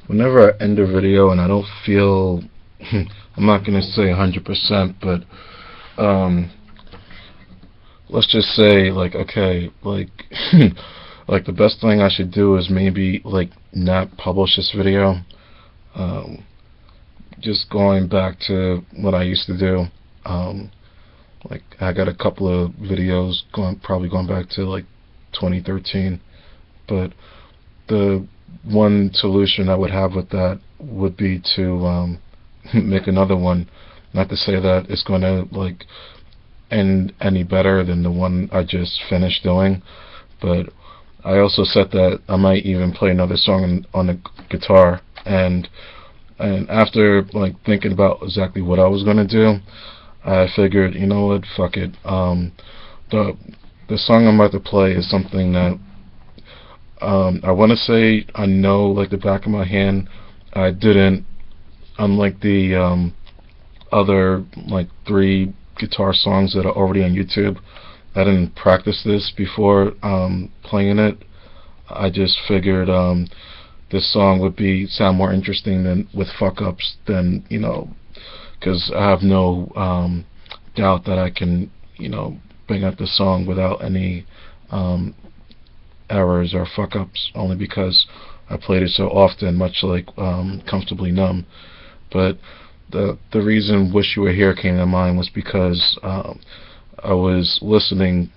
whenever I end a video and I don't feel, I'm not gonna say 100%, but um, let's just say like, okay, like, like the best thing I should do is maybe like not publish this video. Um, just going back to what I used to do. Um, like I got a couple of videos probably going back to like 2013, but the one solution I would have with that would be to make another one. Not to say that it's going to like end any better than the one I just finished doing, but I also said that I might even play another song on the guitar, and after like thinking about exactly what I was gonna do, I figured, you know what, fuck it. The the song I'm about to play is something that I want to say I know like the back of my hand. I didn't, unlike the other like 3 guitar songs that are already on YouTube. I didn't practice this before playing it. I just figured this song would be sound more interesting than with fuck ups than, you know, because I have no doubt that I can, you know, bring out the song without any errors or fuck ups, only because I played it so often, much like Comfortably Numb. But the reason Wish You Were Here came to mind was because I was listening.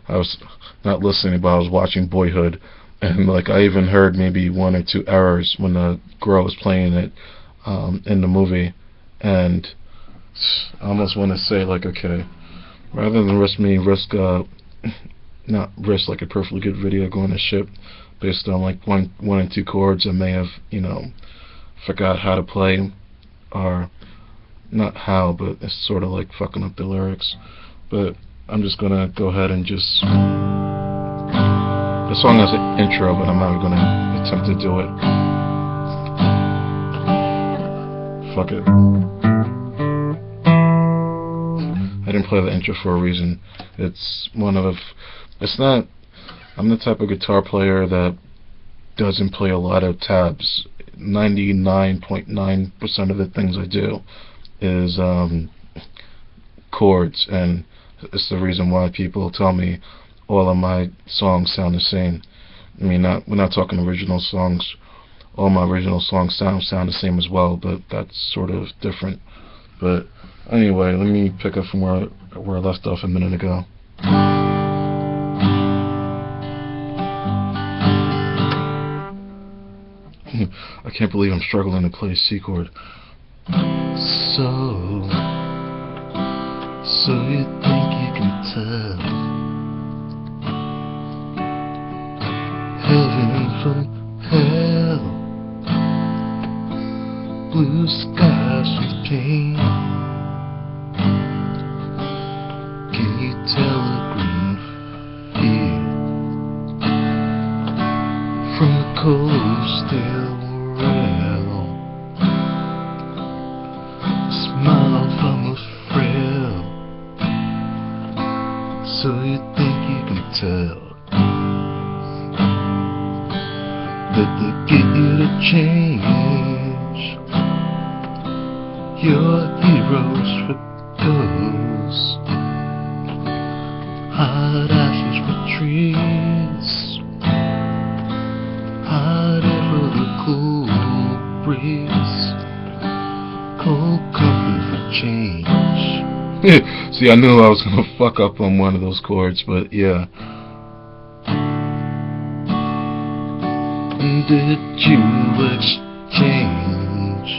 I was not listening, but I was watching Boyhood, and like I even heard maybe 1 or 2 errors when the girl was playing it in the movie, and I almost want to say like, okay, rather than risk not risk like a perfectly good video going to shit based on like one and 2 chords I may have, you know, forgot how to play, or not how, but it's sort of like fucking up the lyrics. But I'm just gonna go ahead and just, the song has an intro, but I'm not gonna attempt to do it. Fuck it. I didn't play the intro for a reason. It's not, I'm the type of guitar player that doesn't play a lot of tabs. 99.9% of the things I do is chords, and it's the reason why people tell me all of my songs sound the same. I mean, we're not talking original songs. All my original songs sound the same as well, but that's sort of different. But anyway, let me pick up from where I left off a minute ago. I can't believe I'm struggling to play a C chord. So you think you can tell heaven from hell, blue skies from pain? Can you tell a green field from the cold steel rail? Smile from a frail. So you think you can tell that they get you to change your heroes for ghosts, hot ashes for trees, hot air for the cool breeze, cold comfort for change. See, I knew I was gonna fuck up on one of those chords, but yeah. Did you exchange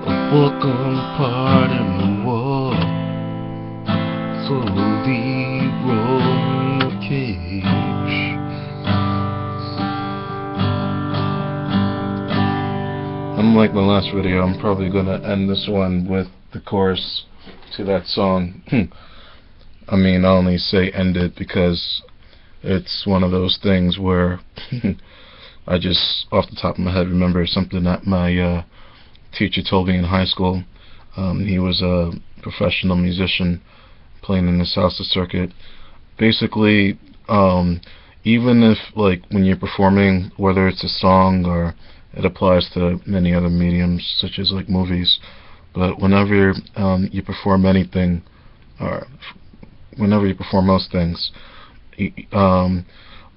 a walk-on part in the wall for the roll cage? Unlike my last video, I'm probably gonna end this one with the chorus to that song. I mean, I only say end it because it's one of those things where I just, off the top of my head, remember something that my teacher told me in high school. He was a professional musician playing in the salsa circuit. Basically, even if, like, when you're performing, whether it's a song or it applies to many other mediums, such as like movies. But whenever you perform anything, or whenever you perform most things,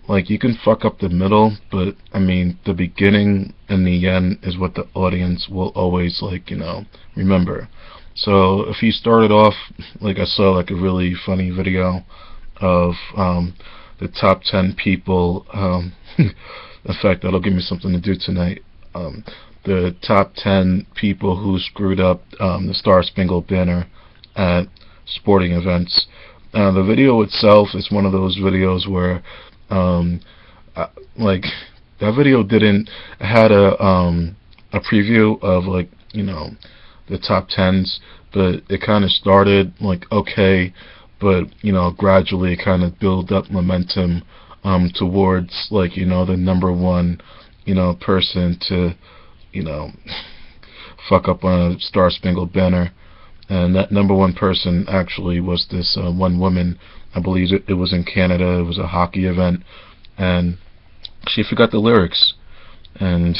like, you can fuck up the middle, but I mean, the beginning and the end is what the audience will always, like, remember. So if you started off, like, I saw like a really funny video of the top 10 people. In fact, that'll give me something to do tonight. The top 10 people who screwed up the Star Spangled Banner at sporting events. The video itself is one of those videos where, like, that video didn't had a preview of, like, the top 10s, but it kind of started like okay, but gradually it kind of build up momentum towards, like, the number one person to fuck up on a Star Spangled Banner. And that number one person actually was this one woman. I believe it was in Canada. It was a hockey event, and she forgot the lyrics. And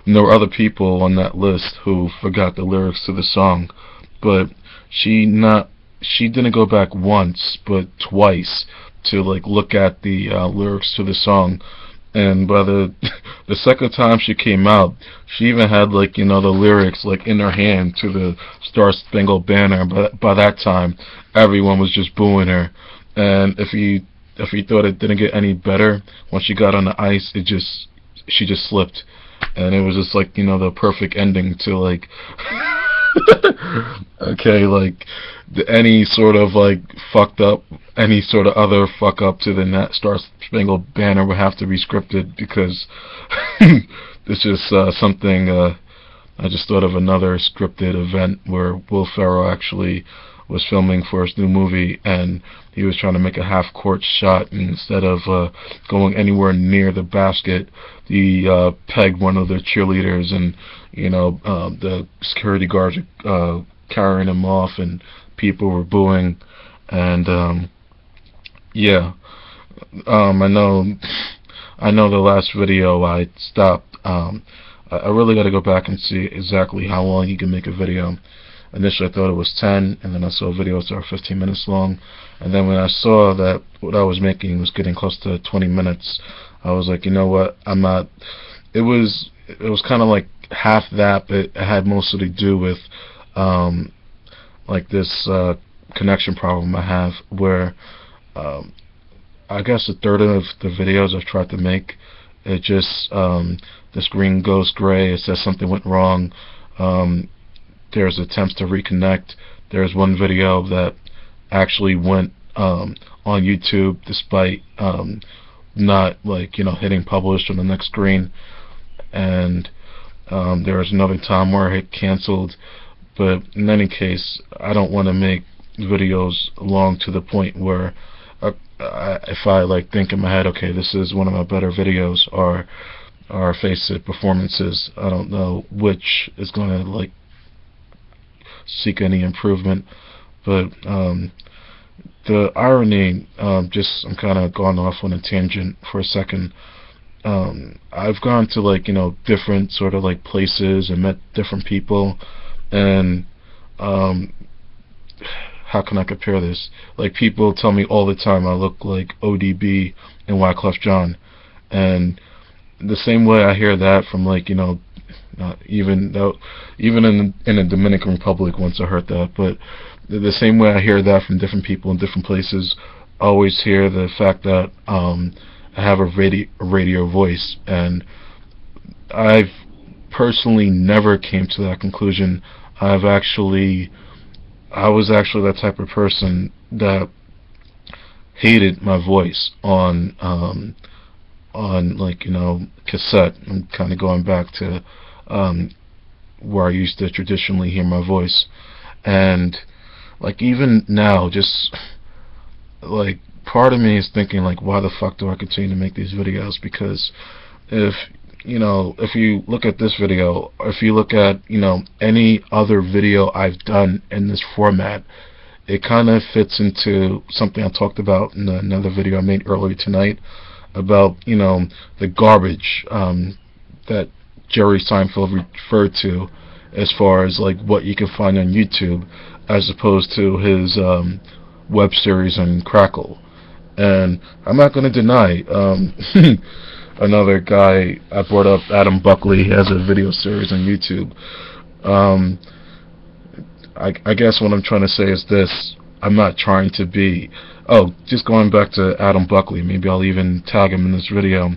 there were other people on that list who forgot the lyrics to the song, but she didn't go back once, but twice to, like, look at the lyrics to the song. And by the second time she came out, she even had, like, the lyrics, like, in her hand to the Star Spangled Banner. But by that time, everyone was just booing her. And if you thought it didn't get any better, when she got on the ice, she just slipped, and it was just like, the perfect ending to, like, okay, like, any sort of, like, fucked up, any sort of other fuck up to the Star Spangled Banner would have to be scripted, because this is something. I just thought of another scripted event where Will Ferrell actually was filming for his new movie, and he was trying to make a half-court shot, and instead of going anywhere near the basket, he pegged one of the cheerleaders, and the security guards were carrying him off, and people were booing. And yeah, I know the last video I stopped. I really got to go back and see exactly how long you can make a video. Initially I thought it was 10, and then I saw videos that were 15 minutes long, and then when I saw that what I was making was getting close to 20 minutes, I was like, you know what, I'm not. It was kind of like half that, but it had mostly to do with like this connection problem I have, where I guess a third of the videos I've tried to make, it just the screen goes gray, it says something went wrong. There's attempts to reconnect. There's one video that actually went on YouTube despite not, like, hitting publish on the next screen. And there was another time where I hit canceled. But in any case, I don't want to make videos long to the point where if I, like, think in my head, okay, this is one of my better videos, or face it performances, I don't know which is going to, like, seek any improvement. But the irony, I'm kind of going off on a tangent for a second. I've gone to, like, different sort of, like, places and met different people, and how can I compare this? Like, people tell me all the time I look like ODB and Wyclef Jean, and the same way I hear that from, like, even in the Dominican Republic, once I heard that, but the same way I hear that from different people in different places, I always hear the fact that I have a radio voice, and I've personally never came to that conclusion. I was actually that type of person that hated my voice on like, cassette. I'm kind of going back to where I used to traditionally hear my voice, and, like, even now, just, like, part of me is thinking, like, why the fuck do I continue to make these videos? Because if you look at this video, or if you look at any other video I've done in this format, it kind of fits into something I talked about in another video I made earlier tonight about the garbage that Jerry Seinfeld referred to, as far as like what you can find on YouTube, as opposed to his web series on Crackle. And I'm not going to deny, another guy I brought up, Adam Buckley, has a video series on YouTube. Um, I guess what I'm trying to say is this: I'm not trying to be. Oh, just going back to Adam Buckley. Maybe I'll even tag him in this video.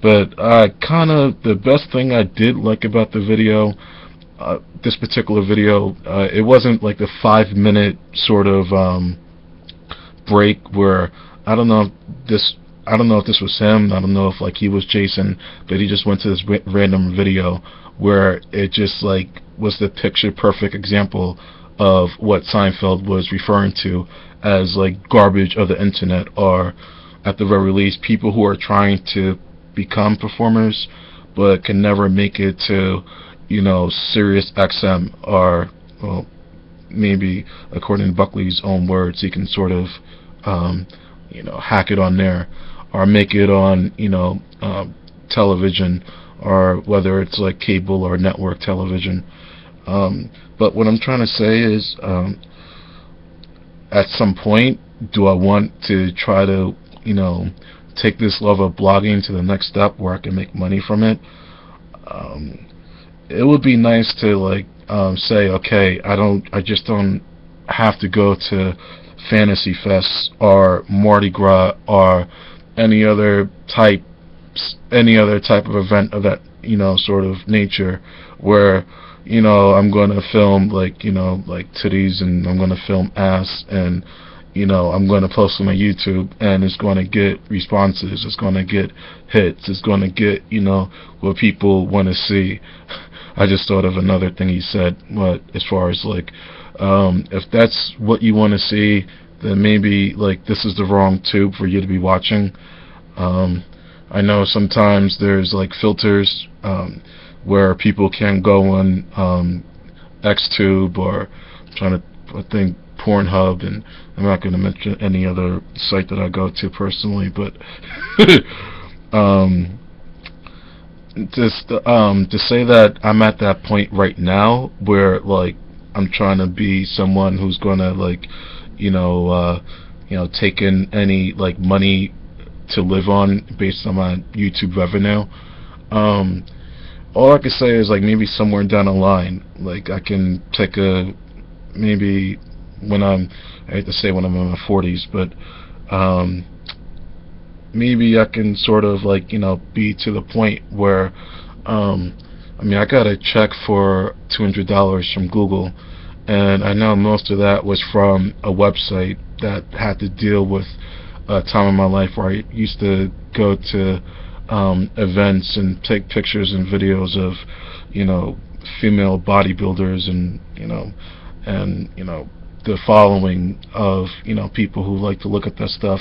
But kind of the best thing I did like about the video, this particular video, it wasn't like the 5-minute sort of break where I don't know if this was him. I don't know if like he was Jason, but he just went to this random video where it just like was the picture perfect example of what Seinfeld was referring to as like garbage of the internet, or at the very least people who are trying to become performers but can never make it to, Sirius XM, or well, maybe according to Buckley's own words, he can sort of hack it on there, or make it on television, or whether it's like cable or network television. But what I'm trying to say is, at some point, do I want to try to take this love of blogging to the next step where I can make money from it? It would be nice to like say, okay, I just don't have to go to Fantasy Fest or Mardi Gras or any other type of event of that sort of nature, where I'm going to film like titties, and I'm going to film ass, and I'm going to post on my YouTube, and it's going to get responses, it's going to get hits, it's going to get what people want to see. I just thought of another thing he said, but as far as like if that's what you want to see, then maybe like this is the wrong tube for you to be watching. I know sometimes there's like filters where people can go on XTube, or I think Pornhub, and I'm not going to mention any other site that I go to personally, but just to say that I'm at that point right now where like I'm trying to be someone who's gonna like take in any like money to live on based on my YouTube revenue. All I can say is like maybe somewhere down the line, like I can take maybe when I hate to say when I'm in my 40s, but maybe I can sort of like be to the point where I got a check for $200 from Google, and I know most of that was from a website that had to deal with a time in my life where I used to go to events and take pictures and videos of female bodybuilders, and the following of people who like to look at that stuff.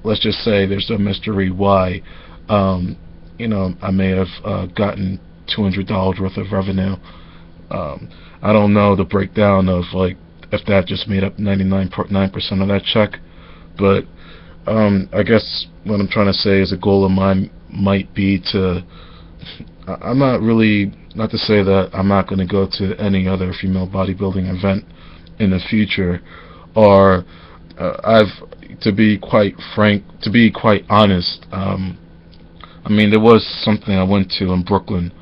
Let's just say there's a mystery why I may have gotten $200 worth of revenue. I don't know the breakdown of like if that just made up 99.9% of that check, but I guess what I'm trying to say is a goal of mine might be to, I'm not really, not to say that I'm not going to go to any other female bodybuilding event in the future, or to be quite honest, there was something I went to in Brooklyn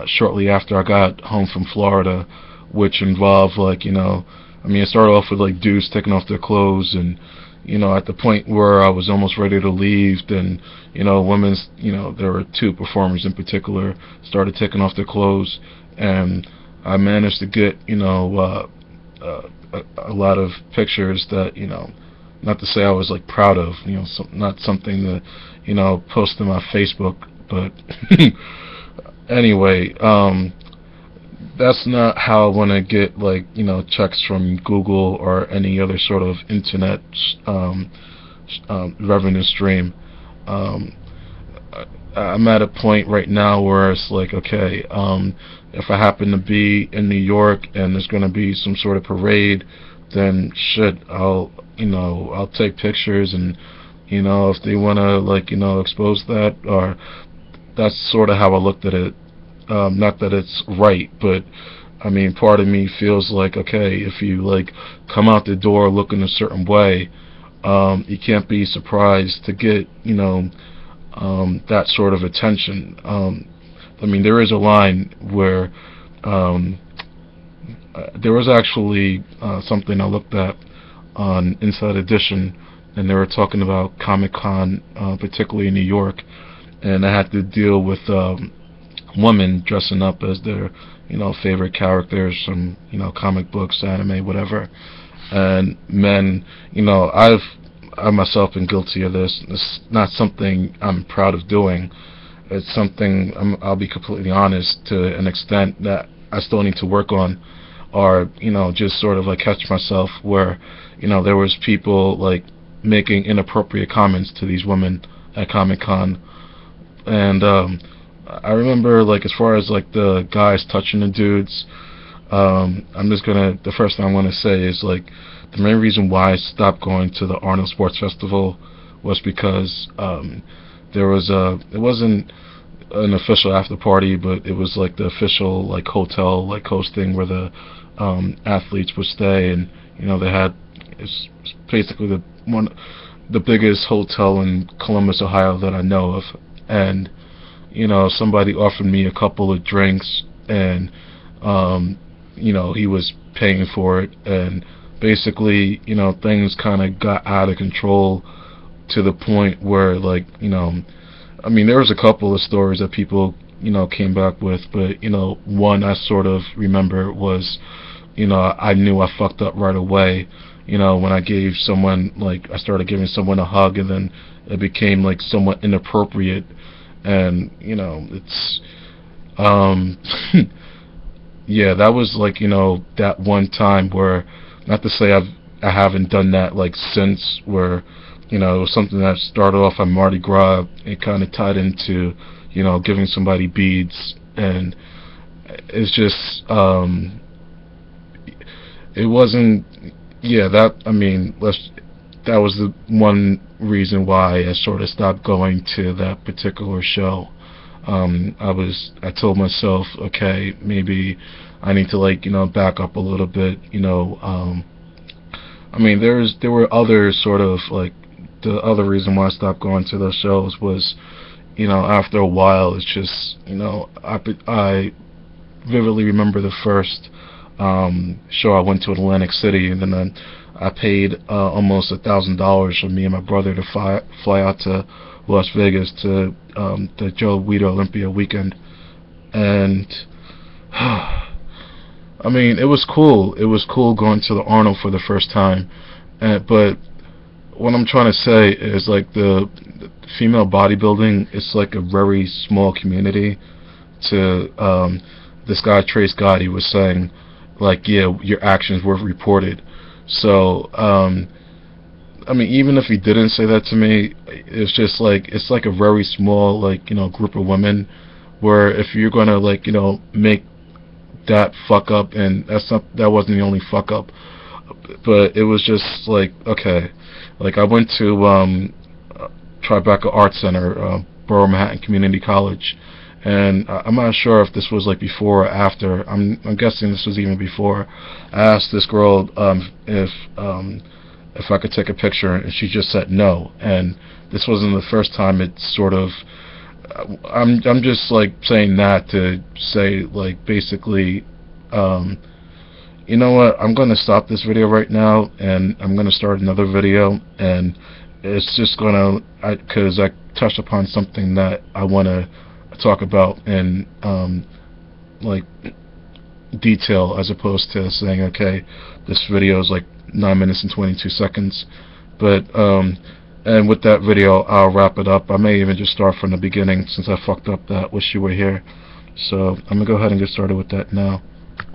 shortly after I got home from Florida, which involved like it started off with like dudes taking off their clothes, and at the point where I was almost ready to leave, then women's, there were two performers in particular, started taking off their clothes, and I managed to get a lot of pictures that not to say I was like proud of, not something to post on my Facebook, but anyway, that's not how I want to get like checks from Google or any other sort of internet revenue stream. I'm at a point right now where it's like, okay, if I happen to be in New York and there's going to be some sort of parade, then shit, I'll take pictures, and if they want to like expose that, or that's sort of how I looked at it. Not that it's right, but I mean, part of me feels like, okay, if you like come out the door looking a certain way, you can't be surprised to get, that sort of attention. I mean, there is a line where um, there was actually something I looked at on Inside Edition, and they were talking about Comic-Con, particularly in New York, and I had to deal with women dressing up as their, favorite characters from, comic books, anime, whatever, and men, I myself been guilty of this. It's not something I'm proud of doing. It's something I'll be completely honest, to an extent that I still need to work on, or just sort of like catch myself where there was people like making inappropriate comments to these women at Comic-Con. And I remember, like, as far as like the guys touching the dudes, the first thing I want to say is, like, the main reason why I stopped going to the Arnold Sports Festival was because it wasn't an official after party, but it was like the official like hotel like hosting where the athletes would stay, and they had, it's basically the biggest hotel in Columbus, Ohio that I know of, and somebody offered me a couple of drinks, and he was paying for it, and basically things kind of got out of control to the point where, like, I mean, there was a couple of stories that people came back with, but one I sort of remember was, I knew I fucked up right away, when I gave someone, like, I started giving someone a hug, and then it became like somewhat inappropriate, and it's yeah, that was like that one time where, not to say I haven't done that like since, where it was something that started off on Mardi Gras. It kind of tied into giving somebody beads, and it's just it wasn't, yeah, that, I mean, that was the one reason why I sort of stopped going to that particular show. I told myself, okay, maybe I need to, like, back up a little bit. I mean, there were other sort of like, the other reason why I stopped going to those shows was, after a while, it's just, I vividly remember the first show I went to in Atlantic City, and then I paid almost $1,000 for me and my brother to fly out to Las Vegas to the Joe Guido Olympia weekend, and I mean, it was cool. It was cool going to the Arnold for the first time, but what I'm trying to say is, like, the female bodybuilding, it's like a very small community. To this guy Trace Gotti was saying, like, yeah, your actions were reported. So I mean, even if he didn't say that to me, it's just like, it's like a very small, like, group of women, where if you're gonna, like, make that fuck up, and that wasn't the only fuck up, but it was just like, okay, like, I went to Tribeca Art Center, Borough Manhattan Community College, and I'm not sure if this was like before or after. I'm guessing this was even before. I asked this girl if I could take a picture, and she just said no. And this wasn't the first time. It's sort of, I'm just like saying that to say, like, basically, you know what, I'm gonna stop this video right now, and I'm gonna start another video, and it's just gonna, because I touched upon something that I want to talk about in like detail, as opposed to saying, okay, this video is like 9 minutes and 22 seconds. But and with that video, I'll wrap it up. I may even just start from the beginning, since I fucked up that "Wish You Were Here." So I'm gonna go ahead and get started with that now.